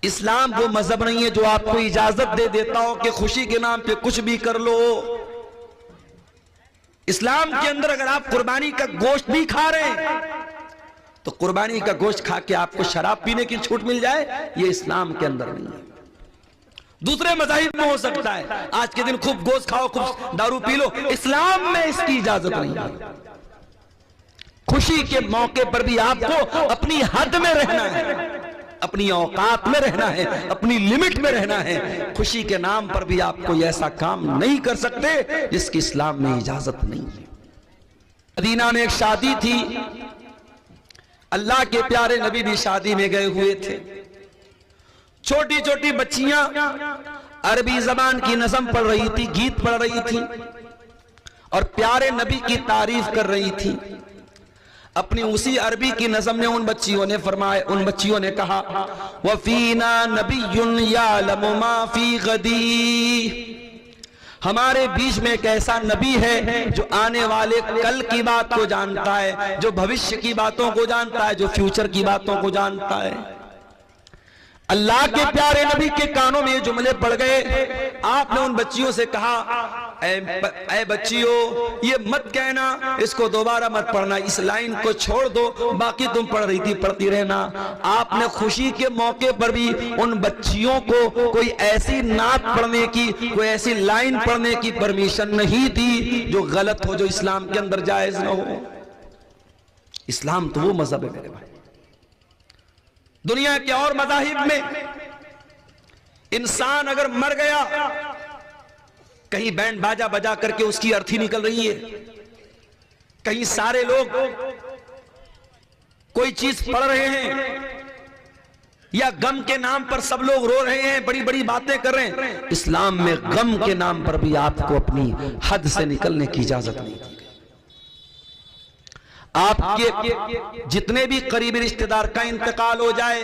इस्लाम वो मजहब नहीं है जो आपको इजाजत दे देता हो कि खुशी के नाम पे कुछ भी कर लो। इस्लाम के अंदर अगर आप कुर्बानी का गोश्त भी खा रहे हैं तो कुर्बानी का गोश्त खा के आपको शराब पीने की छूट मिल जाए, ये इस्लाम के अंदर नहीं है। दूसरे मज़ाहिब में हो सकता है आज के दिन खूब गोश्त खाओ, खूब दारू पी लो, इस्लाम में इसकी इजाजत नहीं है। खुशी के मौके पर भी आपको अपनी हद में रहना है, अपनी औकात में रहना है, अपनी लिमिट में रहना है। खुशी के नाम पर भी आप कोई ऐसा काम नहीं कर सकते जिसकी इस्लाम में इजाजत नहीं है। मदीना में एक शादी थी, अल्लाह के प्यारे नबी भी शादी में गए हुए थे। छोटी छोटी बच्चियां अरबी जबान की नज़म पढ़ रही थी, गीत पढ़ रही थी और प्यारे नबी की तारीफ कर रही थी। अपनी उसी अरबी की नज़म में उन बच्चियों ने कहा, वफीना नबियुन यालमु मा फी गदी, हमारे बीच में एक ऐसा नबी है जो आने वाले कल की बात को जानता है, जो भविष्य की बातों को जानता है, जो फ्यूचर की बातों को जानता है। अल्लाह के प्यारे नबी के कानों में ये जुमले पड़ गए। आपने उन बच्चियों से कहा, ऐ बच्चियों, ये मत कहना, इसको दोबारा मत पढ़ना, इस लाइन को छोड़ दो, बाकी तुम पढ़ रही थी पढ़ती रहना। आपने खुशी के मौके पर भी उन बच्चियों को कोई ऐसी नात पढ़ने की, कोई ऐसी लाइन पढ़ने की परमिशन नहीं दी जो गलत हो, जो इस्लाम के अंदर जायज ना हो। इस्लाम तो वो मजहब है मेरे भाई। दुनिया के और मज़ाहिब में इंसान अगर मर गया, कहीं बैंड बाजा बजा करके उसकी अर्थी निकल रही है, कहीं सारे लोग कोई चीज पढ़ रहे हैं, या गम के नाम पर सब लोग रो रहे हैं, बड़ी बड़ी बातें कर रहे हैं। इस्लाम में गम के नाम पर भी आपको अपनी हद से निकलने की इजाजत नहीं दी। आपके जितने भी करीबी रिश्तेदार का इंतकाल हो जाए,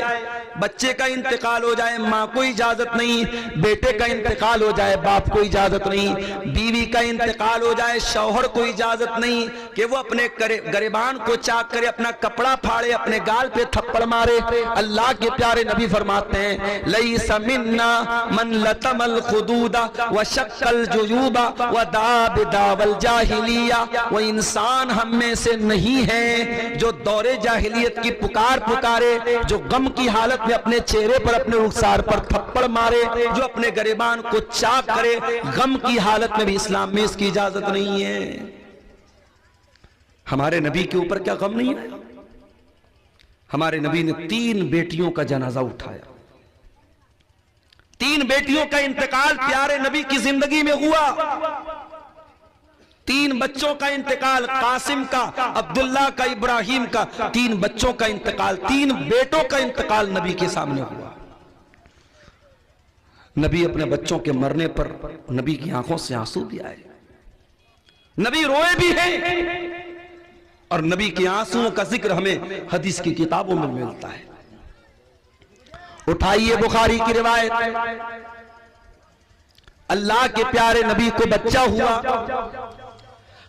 बच्चे का इंतकाल हो जाए, माँ को इजाजत नहीं, बेटे का इंतकाल हो जाए, बाप को इजाजत नहीं, बीवी का इंतकाल हो जाए, शौहर को इजाजत नहीं कि वो अपने गरिबान को चाक करे, अपना कपड़ा फाड़े, अपने गाल पे थप्पड़ मारे। अल्लाह के प्यारे नबी फरमाते हैं, लैसा मिन्ना मन लतमल खुदूदा व शक्कल जुयूबा व दाब दावल जाहिलिया, वो इंसान हम में से नहीं है जो दौरे जाहिलियत की पुकार पुकारे, जो गम की हालत में अपने चेहरे पर, अपने रुखसार पर थप्पड़ मारे, जो अपने गरिबान को चाक करे। गम की हालत में भी इस्लाम में इसकी इजाजत नहीं है। हमारे नबी के ऊपर क्या गम नहीं है? हमारे नबी ने 3 बेटियों का जनाजा उठाया। 3 बेटियों का इंतकाल प्यारे नबी की जिंदगी में हुआ। 3 बच्चों का इंतकाल, कासिम का, अब्दुल्ला का, इब्राहिम का, 3 बच्चों का इंतकाल, 3 बेटों का इंतकाल नबी के सामने हुआ। नबी अपने बच्चों के मरने पर नबी की आंखों से आंसू भी आए, नबी रोए भी हैं, और नबी के आंसुओं का जिक्र हमें हदीस की किताबों में मिलता है। उठाइए बुखारी की रिवायत, अल्लाह के प्यारे नबी को बच्चा हुआ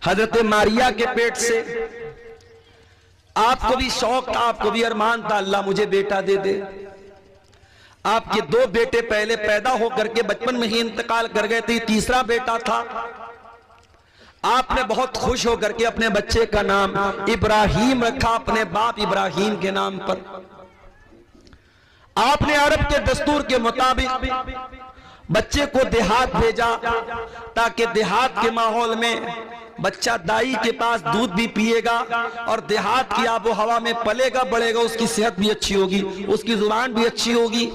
हजरत मारिया के पेट से। आपको भी शौक था, आपको भी अरमान था, अल्लाह मुझे बेटा दे दे। आपके 2 बेटे पहले पैदा होकर के बचपन में ही इंतकाल कर गए थे, तीसरा बेटा था। आपने बहुत खुश होकर के अपने बच्चे का नाम इब्राहिम रखा, अपने बाप इब्राहिम के नाम पर। आपने अरब के दस्तूर के मुताबिक बच्चे को देहात भेजा, ताकि देहात के माहौल में बच्चा दाई के पास दूध भी पिएगा और देहात की आबो हवा में पलेगा बढ़ेगा, उसकी सेहत भी अच्छी होगी, उसकी जुबान भी अच्छी होगी।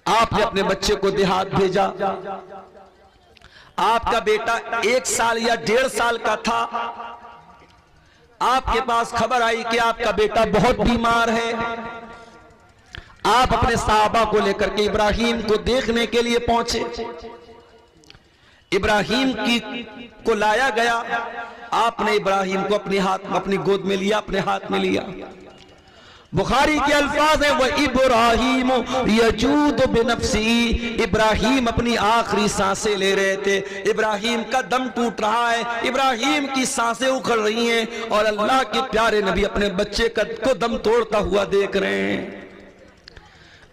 आपने अपने बच्चे को देहात भेजा। आपका बेटा 1 साल या 1.5 साल का था। आपके पास खबर आई कि आपका बेटा बहुत बीमार है। आप अपने साहबा को लेकर के इब्राहिम को देखने के लिए पहुंचे। इब्राहिम को लाया गया। आपने इब्राहिम को अपनी गोद में लिया, अपने हाथ में लिया। बुखारी के अल्फाज है, वह इब्राहिम यजूद बिनफ्सी, इब्राहिम अपनी आखिरी सांसें ले रहे थे। इब्राहिम का दम टूट रहा है, इब्राहिम की सांसें उखड़ रही हैं और अल्लाह के प्यारे नबी अपने बच्चे को दम तोड़ता हुआ देख रहे हैं।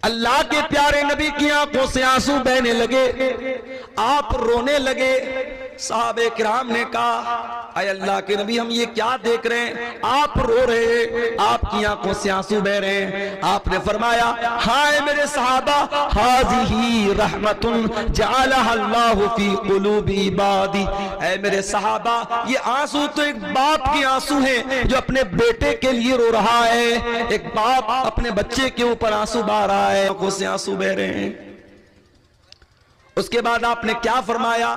अल्लाह के प्यारे नबी की आंखों से आंसू बहने लगे, आप रोने लगे। साहबे किराम ने कहा, अय अल्लाह के नबी, हम ये क्या देख रहे हैं, आप रो रहे हैं, आपकी आंखों से आंसू बह रहे हैं। आपने फरमाया, हाय मेरे सहाबा, हाज़िही रहमतुन जअलहा अल्लाहु फी कुलूबि इबादी। ऐ मेरे सहाबा, ये आंसू तो एक बाप के आंसू हैं जो अपने बेटे के लिए रो रहा है। एक बाप अपने बच्चे के ऊपर आंसू बहा रहा है, आंखों से आंसू बह रहे हैं। उसके बाद आपने क्या फरमाया,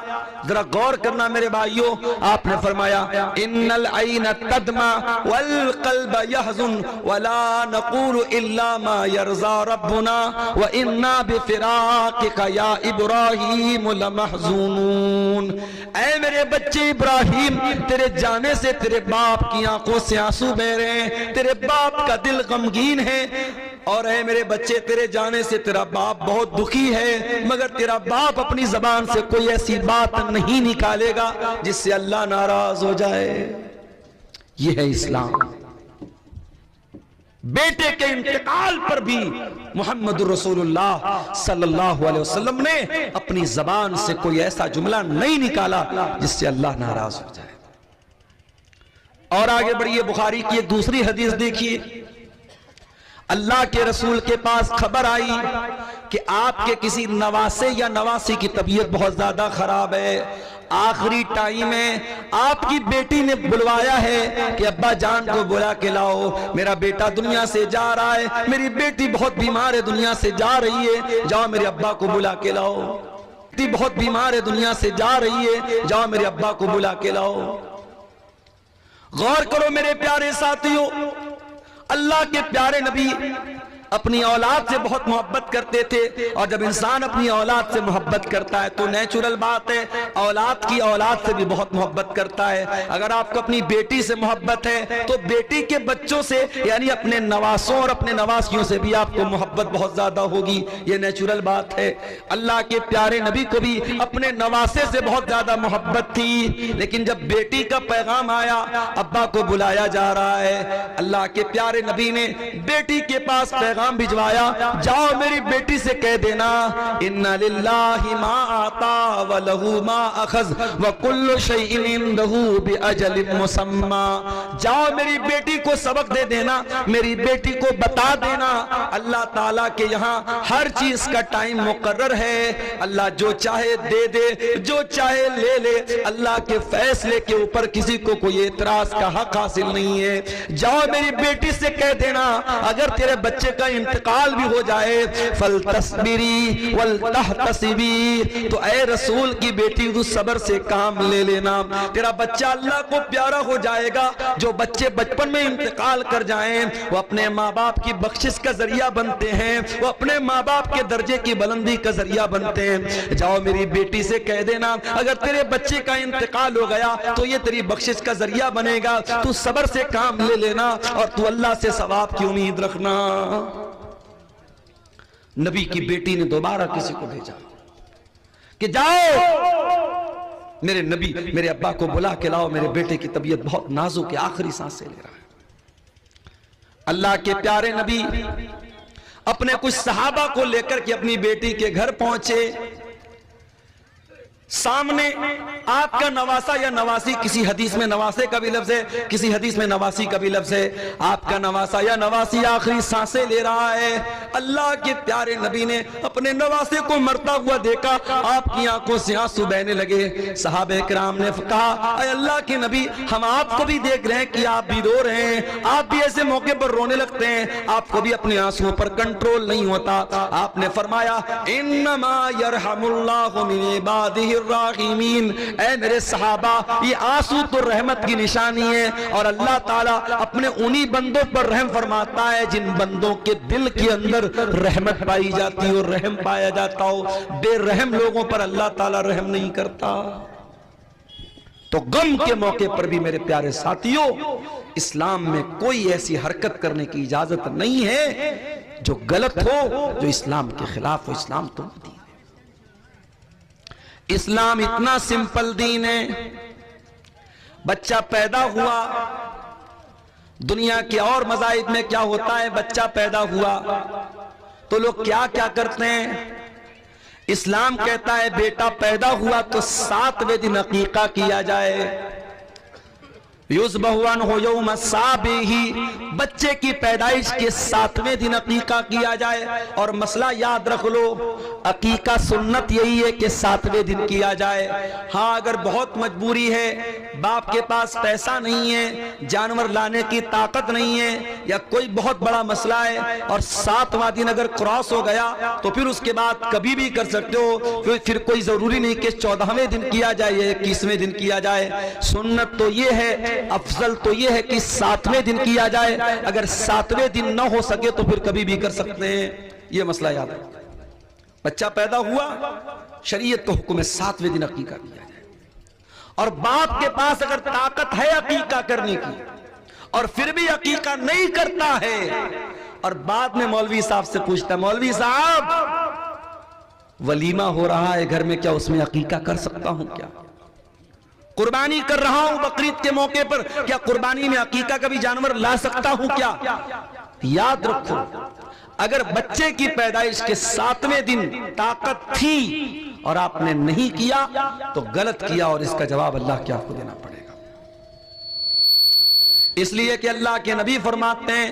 जरा गौर करना मेरे भाइयों। आपने फरमाया, इन्नल ऐन तदमा वल कल्ब यहज़ुन वला नक़ूलु इल्ला मा यरज़ा रब्बुना व इन्ना बिफ़िराक़िका या इब्राहीम लमहज़ूनून। ऐ मेरे बच्चे इब्राहिम, तेरे जाने से तेरे बाप की आंखों से आंसू बह रहे हैं, तेरे बाप का दिल गमगीन है। और ऐ मेरे बच्चे, तेरे जाने से तेरा बाप बहुत दुखी है, मगर तेरा बाप अपनी जबान से कोई ऐसी बात नहीं निकालेगा जिससे अल्लाह नाराज हो जाए। यह है इस्लाम। बेटे के इंतकाल पर भी मोहम्मद रसूलुल्लाह सल्लल्लाहु अलैहि वसल्लम ने अपनी जबान से कोई ऐसा जुमला नहीं निकाला जिससे अल्लाह नाराज हो जाए। और आगे बढ़िए, बुखारी की एक दूसरी हदीस देखिए। अल्लाह के रसूल के पास खबर आई कि आपके किसी नवासे या नवासी की तबीयत बहुत ज्यादा खराब है, आखिरी टाइम है, आपकी बेटी ने बुलवाया है कि अब्बा जान को बुला के लाओ, मेरा बेटा दुनिया से जा रहा है, मेरी बेटी बहुत बीमार है, दुनिया से जा रही है, जाओ मेरे अब्बा को बुला के लाओ। बेटी बहुत बीमार है, दुनिया से जा रही है, जाओ मेरे अब्बा को बुला के लाओ। गौर करो मेरे प्यारे साथियों, अल्लाह के प्यारे नबी अपनी औलाद से बहुत मोहब्बत करते थे, और जब इंसान अपनी औलाद से मोहब्बत करता है तो नेचुरल बात है औलाद की औलाद से भी बहुत मोहब्बत करता है। अगर आपको अपनी बेटी से मोहब्बत है तो बेटी के बच्चों से यानी अपने नवासों और अपने नवासियों से भी आपको मोहब्बत बहुत ज्यादा होगी, ये नेचुरल बात है। अल्लाह के प्यारे नबी को भी अपने नवासे से बहुत ज्यादा मोहब्बत थी, लेकिन जब बेटी का पैगाम आया, अब्बा को बुलाया जा रहा है, अल्लाह के प्यारे नबी ने बेटी के पास पैगाम भिजवाया, जाओ मेरी बेटी से कह देना, इन्ना लिल्लाहि मा आता व लहू मा अखज़ व कुल्लु शैइन इंदहू बिअजलिन मुसम्मा। जाओ मेरी बेटी को सबक दे देना, मेरी बेटी को बता देना, अल्लाह ताला के यहाँ हर चीज का टाइम मुकर्रर है, अल्लाह जो चाहे दे दे, जो चाहे ले ले, अल्लाह के फैसले के ऊपर किसी को कोई एतराज का हक हासिल नहीं है। जाओ मेरी बेटी से कह देना, अगर तेरे बच्चे का इंतकाल भी हो जाए, फल तस्बिरी वल तहतसिबी, तो ऐ रसूल की बेटी तू सब्र से काम ले लेना, तेरा बच्चा अल्लाह को प्यारा हो जाएगा। जो बच्चे बचपन में इंतकाल कर जाएं वो अपने माँ बाप की बख्शिश का जरिया बनते हैं, वो अपने माँ बाप के दर्जे की बुलंदी का जरिया बनते हैं। जाओ मेरी बेटी से कह देना, अगर तेरे बच्चे का इंतकाल हो गया तो ये तेरी बख्शिश का जरिया बनेगा, तू सब्र से काम ले लेना और तू अल्लाह से सवाब की उम्मीद रखना। नबी की बेटी ने दोबारा किसी को भेजा कि जाओ मेरे नबी, मेरे अब्बा को बुला के लाओ, मेरे बेटे की तबीयत बहुत नाजुक है, आखिरी सांसें ले रहा है। अल्लाह के प्यारे नबी अपने कुछ सहाबा को लेकर के अपनी बेटी के घर पहुंचे। सामने आपका नवासा या नवासी, किसी हदीस में नवासे का भी लफ्ज है, किसी हदीस में नवासी का भी लफ्ज है, आपका नवासा या नवासी आखिरी सांसें ले रहा है। अल्लाह के प्यारे नबी ने अपने नवासे को मरता हुआ देखा, आपकी आंखों से आंसू बहने लगे। सहाबे किराम ने कहा, अल्लाह के नबी, हम आपको भी देख रहे हैं कि आप भी रो रहे हैं, आप भी ऐसे मौके पर रोने लगते हैं, आपको भी अपने आंसुओं पर कंट्रोल नहीं होता। आपने फरमाया, इन्नमा यरहमुल्लाहु मिन इबादिहि राहिमीन। ऐ मेरे सहाबा, ये आंसू तो रहमत की निशानी है, और अल्लाह ताला अपने उन्हीं बंदों पर रहम फरमाता है जिन बंदों के दिल के अंदर रहमत पाई जाती हो, रहम पाया जाता हो। बेरहम लोगों पर अल्लाह ताला रहम नहीं करता। तो गम के मौके पर भी मेरे प्यारे साथियों, इस्लाम में कोई ऐसी हरकत करने की इजाजत नहीं है जो गलत हो, जो इस्लाम के खिलाफ हो। इस्लाम तो दीन है, इस्लाम इतना सिंपल दीन है। बच्चा पैदा हुआ, दुनिया के और मज़ाहिब में क्या होता है, बच्चा पैदा हुआ तो लोग क्या क्या करते हैं। इस्लाम कहता है बेटा पैदा हुआ तो 7वें दिन अकीका किया जाए। युज़बहुअन हो यौम साबिही, बच्चे की पैदाइश के 7वें दिन अकीका किया जाए। और मसला याद रख लो, अकीका सुन्नत यही है कि 7वें दिन किया जाए। हाँ, अगर बहुत मजबूरी है, बाप के पास पैसा नहीं है, जानवर लाने की ताकत नहीं है, या कोई बहुत बड़ा मसला है और 7वां दिन अगर क्रॉस हो गया तो फिर उसके बाद कभी भी कर सकते हो। फिर कोई जरूरी नहीं कि 14वें दिन किया जाए या 21वें दिन किया जाए। सुन्नत तो ये है, अफजल तो ये है कि 7वें दिन किया जाए। अगर 7वें दिन न हो सके तो फिर कभी भी कर सकते हैं। ये मसला याद है। बच्चा पैदा हुआ, शरीयत का हुक्म है 7वें दिन अकीका किया जाए। और बाप के पास अगर ताकत है अकीका करने की और फिर भी अकीका नहीं करता है, और बाद में मौलवी साहब से पूछता है, मौलवी साहब वलीमा हो रहा है घर में, क्या उसमें अकीका कर सकता हूं? क्या कुर्बानी कर रहा हूं बकरीद के मौके पर, क्या कुर्बानी में अकीका का भी जानवर ला सकता हूं क्या? याद रखो, अगर बच्चे की पैदाइश के 7वें दिन ताकत थी और आपने नहीं किया तो गलत किया, और इसका जवाब अल्लाह के आपको देना पड़ेगा। इसलिए कि अल्लाह के नबी फरमाते हैं,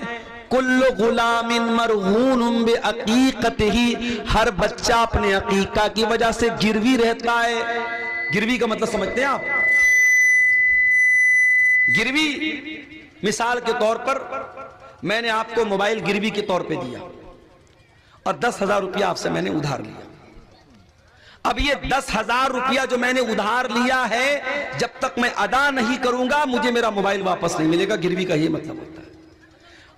कुल्लु गुलामिन मरहूनुम बिअकीकतिही, हर बच्चा अपने अकीका की वजह से गिरवी रहता है। गिरवी का मतलब समझते हैं आप? गिरवी मिसाल के तौर पर मैंने आपको मोबाइल गिरवी के तौर पे दिया और 10,000 रुपया आपसे मैंने उधार लिया। अब ये 10,000 रुपया जो मैंने उधार लिया है, जब तक मैं अदा नहीं करूंगा मुझे मेरा मोबाइल वापस नहीं मिलेगा। गिरवी का ये मतलब होता है।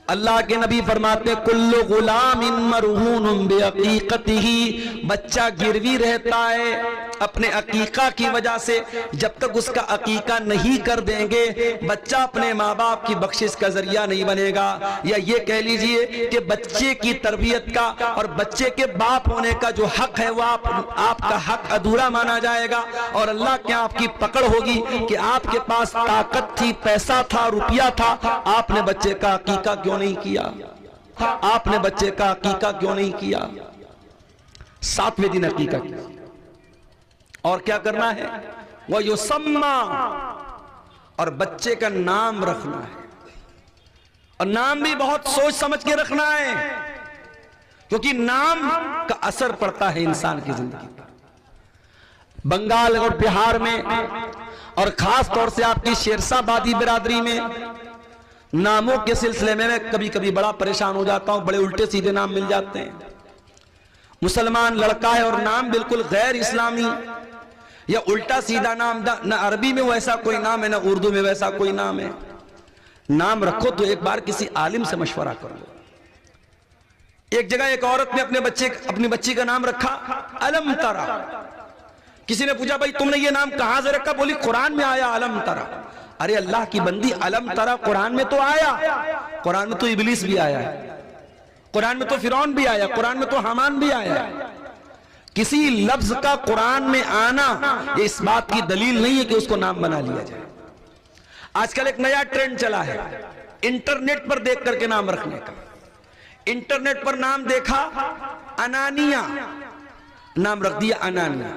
अल्लाह के नबी फरमाते, कुल्लु गुलामिन मरहूनुम बिअकीकतिही, बच्चा गिरवी रहता है अपने अकीका की वजह से। जब तक उसका अकीका नहीं कर देंगे, बच्चा अपने माँ बाप की बख्शिश का जरिया नहीं बनेगा। या ये कह लीजिए कि बच्चे की तरबियत का और बच्चे के बाप होने का जो हक है वो आपका हक अधूरा माना जाएगा। और अल्लाह के आपकी पकड़ होगी कि आपके पास ताकत थी, पैसा था, रुपया था, आपने बच्चे का अकीका क्यों नहीं किया? आपने बच्चे का अकीका क्यों नहीं किया? 7वें दिन अकीका किया। और क्या करना है? वो युसम्मा, और बच्चे का नाम रखना है। और नाम भी बहुत सोच समझ के रखना है, क्योंकि नाम का असर पड़ता है इंसान की जिंदगी पर। बंगाल और बिहार में और खास तौर से आपकी शेरशाबादी बिरादरी में नामों के सिलसिले में मैं कभी कभी बड़ा परेशान हो जाता हूं। बड़े उल्टे सीधे नाम मिल जाते हैं। मुसलमान लड़का है और नाम बिल्कुल गैर इस्लामी या उल्टा सीधा नाम, न अरबी में वैसा कोई नाम है न उर्दू में वैसा कोई नाम है। नाम रखो तो एक बार किसी आलिम से मशवरा कर लो। एक जगह एक औरत ने अपनी बच्ची का नाम रखा अलम तरा। किसी ने पूछा, भाई तुमने ये नाम कहां से रखा? बोली कुरान में आया अलम तरा। अरे अल्लाह की बंदी, अलम तरा कुरान में तो आया। कुरान में तो इबलीस भी आया है, कुरान में तो फिरौन भी आया, कुरान में तो हामान भी आया। किसी लफ्ज का कुरान में आना ये इस बात की दलील नहीं है कि उसको नाम बना लिया जाए। आजकल एक नया ट्रेंड चला है इंटरनेट पर देख करके नाम रखने का। इंटरनेट पर नाम देखा अनानिया, नाम रख दिया अनानिया।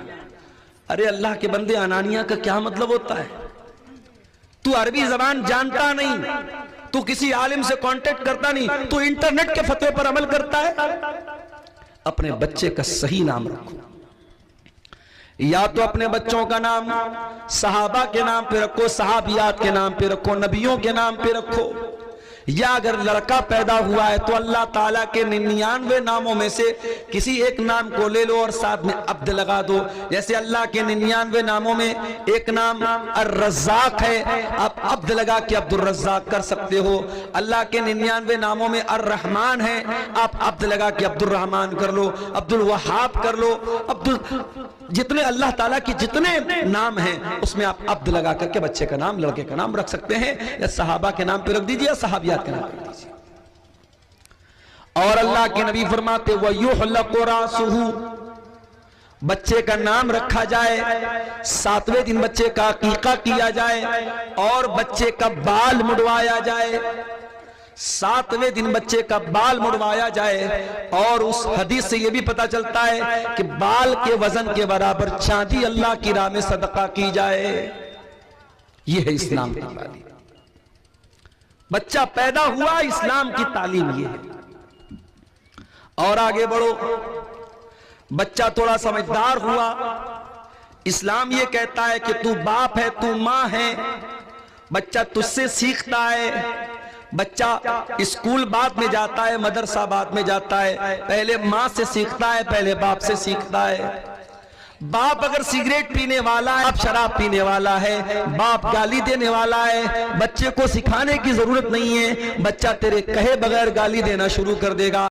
अरे अल्लाह के बंदे, अनानिया का क्या मतलब होता है? तू अरबी जबान जानता नहीं, तू किसी आलिम से कांटेक्ट करता नहीं, तू इंटरनेट के फतवे पर अमल करता है। अपने बच्चे का सही नाम रखो। या तो अपने बच्चों का नाम सहाबा के नाम पे रखो, सहाबियात के नाम पे रखो, नबियों के नाम पे रखो। या अगर लड़का पैदा हुआ है तो अल्लाह ताला के 99 नामों में से किसी एक नाम को ले लो और साथ में अब्द लगा दो। जैसे अल्लाह के 99 नामों में एक नाम अर्रज़्ज़ाक़ है, आप अब्द लगा के अब्दुल रज़्ज़ाक़ कर सकते हो। अल्लाह के 99 नामों में अर्रहमान है, आप अब्द लगा के अब्दुल रहमान कर लो, अब्दुल वहाब कर लो, जितने अल्लाह ताला के जितने नाम हैं उसमें आप अब्द लगा करके बच्चे का नाम, लड़के का नाम रख सकते हैं। या सहाबा के नाम पे रख दीजिए या सहाबियात के नाम पे रख दीजिए। और अल्लाह के नबी फरमाते वयुहलक़ु रासुहु, बच्चे का नाम रखा जाए, 7वें दिन बच्चे का अकीका किया जाए और बच्चे का बाल मुड़वाया जाए। 7वें दिन बच्चे का बाल मुड़वाया जाए। और उस हदीस से यह भी पता चलता है कि बाल के वजन के बराबर चांदी अल्लाह की राह में सदका की जाए। यह है इस्लाम की तालीम। बच्चा पैदा हुआ, इस्लाम की तालीम यह है। और आगे बढ़ो, बच्चा थोड़ा समझदार हुआ, इस्लाम यह कहता है कि तू बाप है, तू मां है। बच्चा तुझसे सीखता है। बच्चा स्कूल बाद में जाता है, मदरसा बाद में जाता है, पहले मां से सीखता है, पहले बाप से सीखता है। बाप अगर सिगरेट पीने वाला है, शराब पीने वाला है, बाप गाली देने वाला है, बच्चे को सिखाने की जरूरत नहीं है, बच्चा तेरे कहे बगैर गाली देना शुरू कर देगा।